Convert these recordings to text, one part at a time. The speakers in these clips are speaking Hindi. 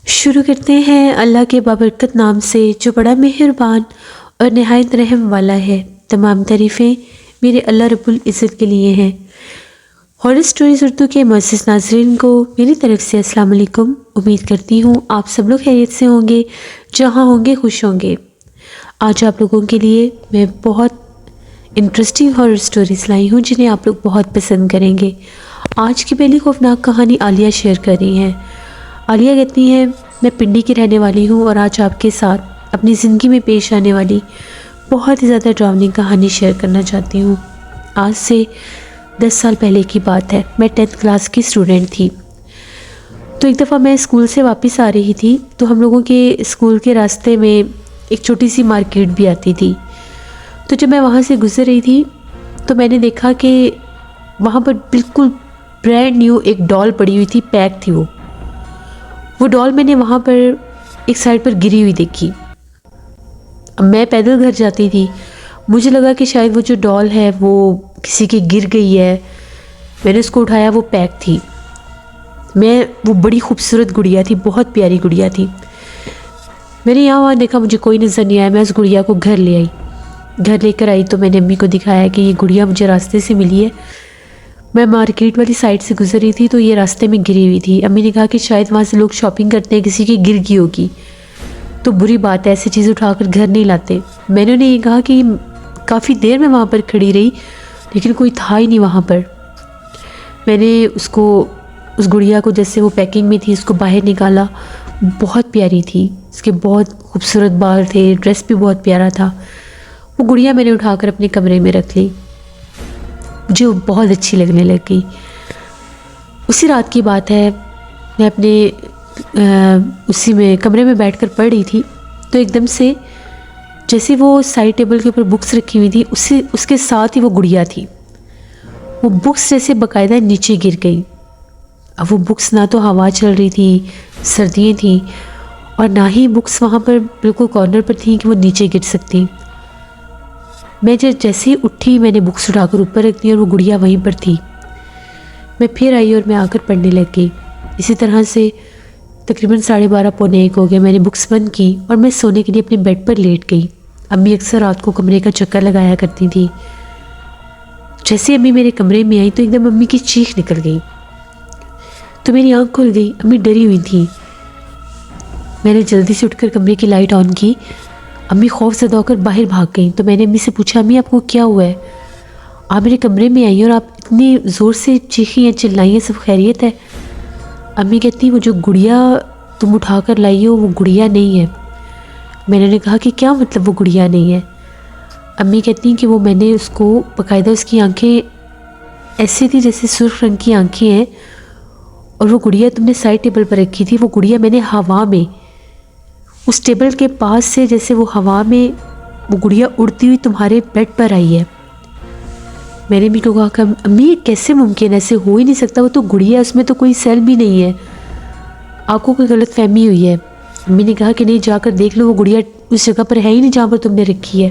शुरू करते हैं अल्लाह के बाबरकत नाम से जो बड़ा मेहरबान और नहायत रहम वाला है। तमाम तारीफ़ें मेरे अल्लाह रब्बुल इज़्ज़त के लिए हैं। हॉरर स्टोरीज़ उर्दू के मुअज़्ज़िज़ नाज़रीन को मेरी तरफ़ से अस्सलाम वालेकुम। उम्मीद करती हूँ आप सब लोग खैरियत से होंगे, जहाँ होंगे खुश होंगे। आज आप लोगों के लिए मैं बहुत इंटरेस्टिंग हॉरर स्टोरीज़ लाई हूँ जिन्हें आप लोग बहुत पसंद करेंगे। आज की पहली खौफनाक कहानी आलिया शेयर कर रही हैं। आलिया कहती हैं, मैं पिंडी की रहने वाली हूँ और आज आपके साथ अपनी ज़िंदगी में पेश आने वाली बहुत ही ज़्यादा ड्रावनी कहानी शेयर करना चाहती हूँ। आज से 10 साल पहले की बात है। मैं 10th क्लास की स्टूडेंट थी। तो एक दफ़ा मैं स्कूल से वापस आ रही थी तो हम लोगों के स्कूल के रास्ते में एक छोटी सी मार्केट भी आती थी। तो जब मैं वहाँ से गुज़र रही थी तो मैंने देखा कि वहाँ पर बिल्कुल ब्रांड न्यू एक डॉल पड़ी हुई थी, पैक थी वो डॉल मैंने वहाँ पर एक साइड पर गिरी हुई देखी। अब मैं पैदल घर जाती थी, मुझे लगा कि शायद वो जो डॉल है वो किसी की गिर गई है। मैंने उसको उठाया, वो पैक थी। वो बड़ी खूबसूरत गुड़िया थी, बहुत प्यारी गुड़िया थी। मैंने यहाँ वहाँ देखा, मुझे कोई नज़र नहीं आया। मैं उस गुड़िया को घर ले आई। घर लेकर आई तो मैंने अम्मी को दिखाया कि ये गुड़िया मुझे रास्ते से मिली है। मैं मार्केट वाली साइड से गुजर रही थी तो ये रास्ते में गिरी हुई थी। अम्मी ने कहा कि शायद वहाँ से लोग शॉपिंग करते हैं, किसी की गिर गई होगी, तो बुरी बात है, ऐसी चीज़ उठाकर घर नहीं लाते। मैंने उन्हें ये कहा कि काफ़ी देर में वहाँ पर खड़ी रही लेकिन कोई था ही नहीं वहाँ पर। मैंने उस गुड़िया को जैसे वो पैकिंग में थी उसको बाहर निकाला। बहुत प्यारी थी, इसके बहुत खूबसूरत बाल थे, ड्रेस भी बहुत प्यारा था। वो गुड़िया मैंने उठाकर अपने कमरे में रख ली, मुझे बहुत अच्छी लगने लग गई। उसी रात की बात है, मैं अपने उसी में कमरे में बैठकर पढ़ रही थी तो एकदम से जैसे वो साइड टेबल के ऊपर बुक्स रखी हुई थी उसके साथ ही वो गुड़िया थी। वो बुक्स जैसे बाकायदा नीचे गिर गई। अब वो बुक्स ना तो हवा चल रही थी, सर्दियाँ थी, और ना ही बुक्स वहाँ पर बिल्कुल कॉर्नर पर थी कि वो नीचे गिर सकती। मैं जैसे ही उठी मैंने बुक्स उठाकर ऊपर रख दी और वो गुड़िया वहीं पर थी। मैं फिर आई और मैं आकर पढ़ने लग गई। इसी तरह से तकरीबन 12:30 पौने 1 हो गए। मैंने बुक्स बंद की और मैं सोने के लिए अपने बेड पर लेट गई। अम्मी अक्सर रात को कमरे का चक्कर लगाया करती थी। जैसे अम्मी मेरे कमरे में आई तो एकदम अम्मी की चीख निकल गई तो मेरी आँख खुल गई। अम्मी डरी हुई थी। मैंने जल्दी से उठकर कमरे की लाइट ऑन की। अम्मी खौफज़दा होकर बाहर भाग गई तो मैंने अम्मी से पूछा, अम्मी आपको क्या हुआ है? आप मेरे कमरे में आई और आप इतनी ज़ोर से चीखी हैं, चिल्लाई हैं, सब खैरियत है? अम्मी कहती, वो जो गुड़िया तुम उठा कर लाई हो वो गुड़िया नहीं है। मैंने कहा कि क्या मतलब वो गुड़िया नहीं है? अम्मी कहती कि वो मैंने उसको बाकायदा, उसकी आंखें ऐसी थी जैसे सुर्ख रंग की आंखें हैं, और वो गुड़िया तुमने साइड टेबल पर रखी थी। वो गुड़िया मैंने हवा में उस टेबल के पास से जैसे वो हवा में वो गुड़िया उड़ती हुई तुम्हारे बेड पर आई है। मैंने अम्मी को कहा कि अम्मी ये कैसे मुमकिन है, ऐसे हो ही नहीं सकता, वो तो गुड़िया, उसमें तो कोई सेल भी नहीं है, आपको कोई गलत फहमी हुई है। अम्मी ने कहा कि नहीं, जाकर देख लो, वो गुड़िया उस जगह पर है ही नहीं जहाँ पर तुमने रखी है।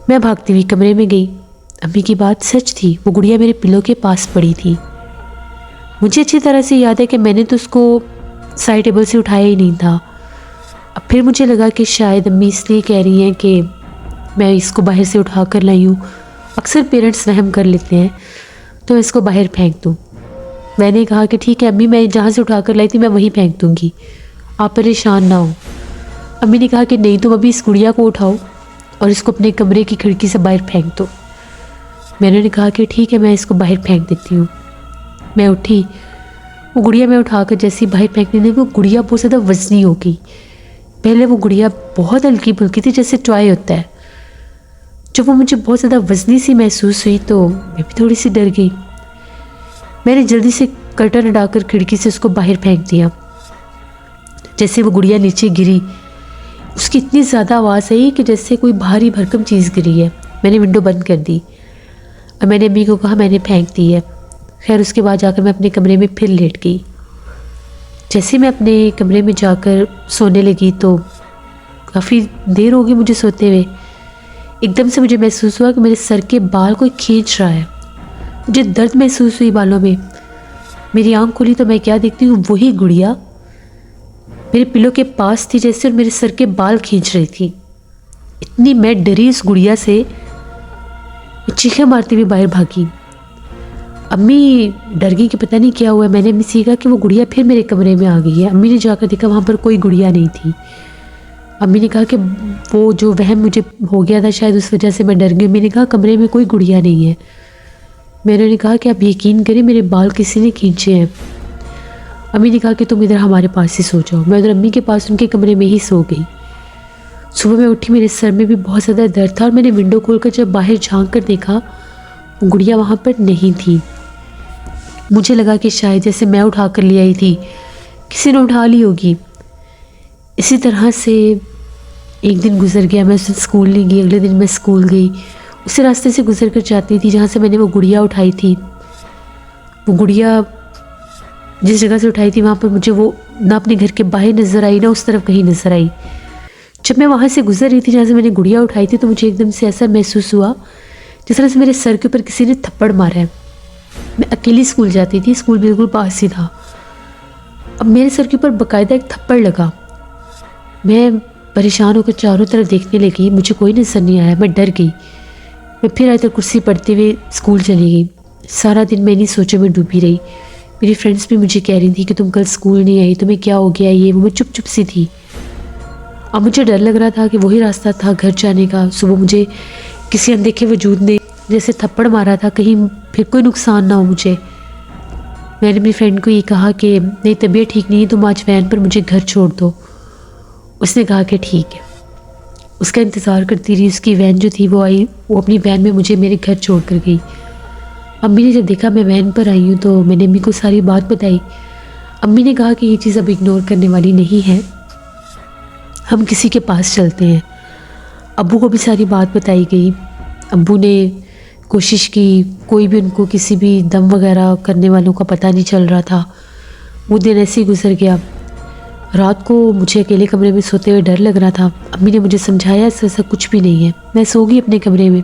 मैं भागती हुई कमरे में गई। अम्मी की बात सच थी, वो गुड़िया मेरे पिलो के पास पड़ी थी। मुझे अच्छी तरह से याद है कि मैंने तो उसको साइड टेबल से उठाया ही नहीं था। अब फिर मुझे लगा कि शायद अम्मी इसलिए कह रही हैं कि मैं इसको बाहर से उठा कर लाई हूँ। अक्सर पेरेंट्स वहम कर लेते हैं तो मैं इसको बाहर फेंक दूँ। मैंने कहा कि ठीक है अम्मी, मैं जहाँ से उठा कर लाई थी मैं वहीं फेंक दूँगी, आप परेशान ना हो। अम्मी ने कहा कि नहीं, तुम अभी इस गुड़िया को उठाओ और इसको अपने कमरे की खिड़की से बाहर फेंक दो। मैंने कहा कि ठीक है, मैं इसको बाहर फेंक देती हूँ। मैं उठी, वो गुड़िया मैं उठाकर जैसे ही बाहर फेंकने लगी, वो गुड़िया बहुत ज़्यादा वजनी हो गई। पहले वो गुड़िया बहुत हल्की फुल्की थी, जैसे टॉय होता है। जब वो मुझे बहुत ज़्यादा वजनी सी महसूस हुई तो मैं भी थोड़ी सी डर गई। मैंने जल्दी से कर्टन हटाकर खिड़की से उसको बाहर फेंक दिया। जैसे वो गुड़िया नीचे गिरी, उसकी इतनी ज़्यादा आवाज़ आई कि जैसे कोई भारी भरकम चीज़ गिरी है। मैंने विंडो बंद कर दी और मैंने अम्मी को कहा मैंने फेंक दी है। खैर उसके बाद जाकर मैं अपने कमरे में फिर लेट गई। जैसे मैं अपने कमरे में जाकर सोने लगी तो काफ़ी देर हो गई मुझे सोते हुए। एकदम से मुझे महसूस हुआ कि मेरे सर के बाल कोई खींच रहा है। मुझे दर्द महसूस हुई बालों में। मेरी आंख खुली तो मैं क्या देखती हूँ, वही गुड़िया मेरे पिलो के पास थी जैसे, और मेरे सर के बाल खींच रही थी। इतनी मैं डरी उस गुड़िया से, चीखें मारती हुई बाहर भागी। अम्मी डर गई कि पता नहीं क्या हुआ है। मैंने अम्मी से कहा कि वो गुड़िया फिर मेरे कमरे में आ गई है। अम्मी ने जाकर देखा, वहाँ पर कोई गुड़िया नहीं थी। अम्मी ने कहा कि वो जो वहम मुझे हो गया था शायद उस वजह से मैं डर गई। मैंने कहा कमरे में कोई गुड़िया नहीं है। मैंने कहा कि आप यकीन करें, मेरे बाल किसी ने खींचे हैं। अम्मी ने कहा कि तुम इधर हमारे पास ही सो जाओ। मैं उधर अम्मी के पास उनके कमरे में ही सो गई। सुबह मैं उठी, मेरे सर में भी बहुत ज़्यादा दर्द था, और मैंने विंडो खोलकर जब बाहर झांक कर देखा, गुड़िया वहाँ पर नहीं थी। मुझे लगा कि शायद जैसे मैं उठा कर ले आई थी, किसी ने उठा ली होगी। इसी तरह से एक दिन गुजर गया। मैं उस दिन स्कूल नहीं गई। अगले दिन मैं स्कूल गई। उसी रास्ते से गुजर कर जाती थी जहाँ से मैंने वो गुड़िया उठाई थी। वो गुड़िया जिस जगह से उठाई थी वहाँ पर मुझे वो ना अपने घर के बाहर नज़र आई, ना उस तरफ कहीं नज़र आई। जब मैं वहाँ से गुजर रही थी जहाँ से मैंने गुड़िया उठाई थी, तो मुझे एकदम से ऐसा महसूस हुआ जिस तरह से मेरे सर के ऊपर किसी ने थप्पड़ मारा है। मैं अकेली स्कूल जाती थी, स्कूल बिल्कुल पास ही था। अब मेरे सर के ऊपर बाकायदा एक थप्पड़ लगा। मैं परेशान होकर चारों तरफ देखने लगी, मुझे कोई नजर नहीं आया। मैं डर गई। मैं फिर इधर कुर्सी पढ़ते हुए स्कूल चली गई। सारा दिन मैं नहीं सोचे में डूबी रही। मेरी फ्रेंड्स भी मुझे कह रही थी कि तुम कल स्कूल नहीं आई, तुम्हें क्या हो गया ये वो। मैं चुप चुप सी थी। अब मुझे डर लग रहा था कि वही रास्ता था घर जाने का। सुबह मुझे किसी अनदेखे वजूद ने जैसे थप्पड़ मारा था, कहीं फिर कोई नुकसान ना हो मुझे। मैंने अपनी फ्रेंड को ये कहा कि मेरी तबीयत ठीक नहीं है, तुम आज वैन पर मुझे घर छोड़ दो। उसने कहा कि ठीक है। उसका इंतज़ार करती रही। उसकी वैन जो थी वो आई, वो अपनी वैन में मुझे मेरे घर छोड़ कर गई। अम्मी ने जब देखा मैं वैन पर आई हूँ तो मैंने अम्मी को सारी बात बताई। अम्मी ने कहा कि ये चीज़ अब इग्नोर करने वाली नहीं है, हम किसी के पास चलते हैं। अब्बू को भी सारी बात बताई गई। अब्बू ने कोशिश की, कोई भी उनको किसी भी दम वगैरह करने वालों का पता नहीं चल रहा था। वो दिन ऐसे ही गुजर गया। रात को मुझे अकेले कमरे में सोते हुए डर लग रहा था। अम्मी ने मुझे समझाया ऐसा कुछ भी नहीं है। मैं सो गई अपने कमरे में।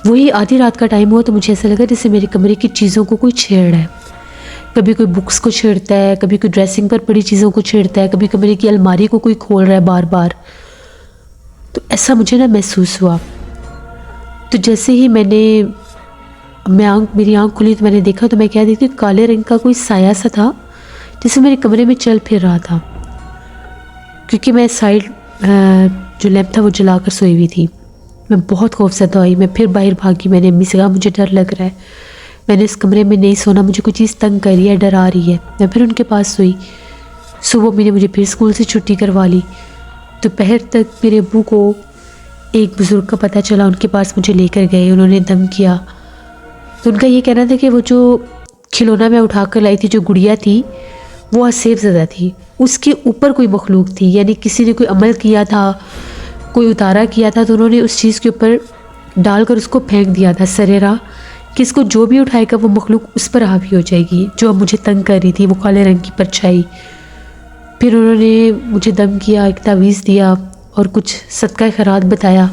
वही आधी रात का टाइम हुआ तो मुझे ऐसा लगा जैसे मेरे कमरे की चीज़ों को कोई छेड़ रहा है। कभी कोई बुक्स को छेड़ता है, कभी कोई ड्रेसिंग पर पड़ी चीज़ों को छेड़ता है, कभी कमरे की अलमारी को कोई खोल रहा है बार बार। तो ऐसा मुझे ना महसूस हुआ। तो जैसे ही मेरी आंख खुली तो मैंने देखा, तो मैं क्या देखती हूँ, काले रंग का कोई साया सा था जैसे मेरे कमरे में चल फिर रहा था। क्योंकि मैं साइड जो लैंप था वो जलाकर सोई हुई थी। मैं बहुत खौफज़दा हुई। मैं फिर बाहर भागी। मैंने अम्मी से कहा मुझे डर लग रहा है, मैंने इस कमरे में नहीं सोना, मुझे कोई चीज़ तंग कर रही है, डरा रही है। मैं फिर उनके पास सोई। सुबह अम्मी ने मुझे फिर स्कूल से छुट्टी करवा ली। दोपहर तक मेरे अब्बू को एक बुज़ुर्ग का पता चला, उनके पास मुझे लेकर गए। उन्होंने दम किया। तो उनका ये कहना था कि वो जो खिलौना मैं उठा कर लाई थी, जो गुड़िया थी, वो आसेफ ज़दा थी। उसके ऊपर कोई मखलूक थी, यानी किसी ने कोई अमल किया था, कोई उतारा किया था, तो उन्होंने उस चीज़ के ऊपर डालकर उसको फेंक दिया था सरेरा, कि इसको जो भी उठाएगा वो मखलूक उस पर हावी हो जाएगी, जो अब मुझे तंग कर रही थी, वो काले रंग की परछाई। फिर उन्होंने मुझे दम किया, एक तावीज़ दिया और कुछ सदका खैरात बताया,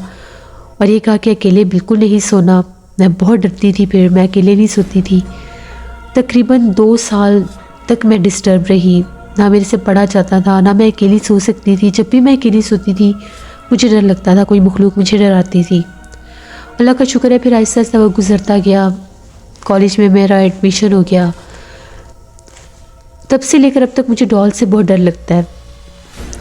और ये कहा कि अकेले बिल्कुल नहीं सोना। मैं बहुत डरती थी, फिर मैं अकेले नहीं सोती थी। तकरीबन 2 साल तक मैं डिस्टर्ब रही। ना मेरे से पढ़ा जाता था, ना मैं अकेली सो सकती थी। जब भी मैं अकेली सोती थी मुझे डर लगता था, कोई मखलूक मुझे डराती थी। अल्लाह का शुक्र है, फिर आहिस्ता आहिस्ता वक्त गुजरता गया। कॉलेज में मेरा एडमिशन हो गया। तब से लेकर अब तक मुझे डॉल से बहुत डर लगता है।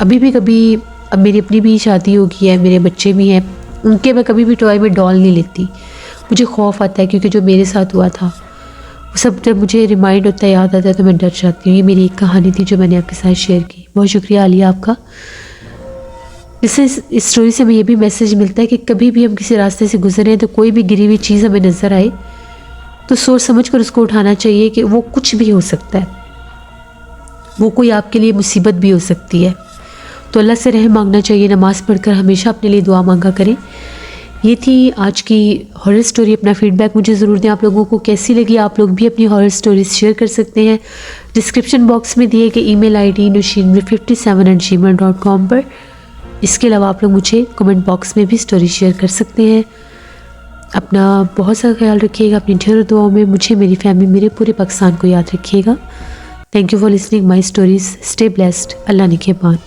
अभी भी कभी, अब मेरी अपनी भी शादी हो गई है, मेरे बच्चे भी हैं, उनके मैं कभी भी टॉय में डॉल नहीं लेती। मुझे खौफ आता है, क्योंकि जो मेरे साथ हुआ था वो सब जब मुझे रिमाइंड होता है, याद आता है, तो मैं डर जाती हूँ। ये मेरी एक कहानी थी जो मैंने आपके साथ शेयर की। बहुत शुक्रिया आलिया आपका। इससे इस स्टोरी से हमें ये भी मैसेज मिलता है कि कभी भी हम किसी रास्ते से गुजरें तो कोई भी गिरी हुई चीज़ हमें नज़र आए तो सोच समझ कर उसको उठाना चाहिए, कि वो कुछ भी हो सकता है, वो कोई आपके लिए मुसीबत भी हो सकती है। तो अल्लाह से रहम मांगना चाहिए। नमाज़ पढ़कर हमेशा अपने लिए दुआ मांगा करें। ये थी आज की हॉरर स्टोरी। अपना फीडबैक मुझे ज़रूर दें, आप लोगों को कैसी लगी। आप लोग भी अपनी हॉरर स्टोरीज शेयर कर सकते हैं डिस्क्रिप्शन बॉक्स में दिए गए email ID nushinmir57@gmail.com पर। इसके अलावा आप लोग मुझे कमेंट बॉक्स में भी स्टोरी शेयर कर सकते हैं। अपना बहुत सारा ख्याल रखिएगा, अपनी ढेरों दुआओं में मुझे, मेरी फैमिली, मेरे पूरे पाकिस्तान को याद रखिएगा। Thank you for listening my stories. Stay blessed. Allah निगहबान।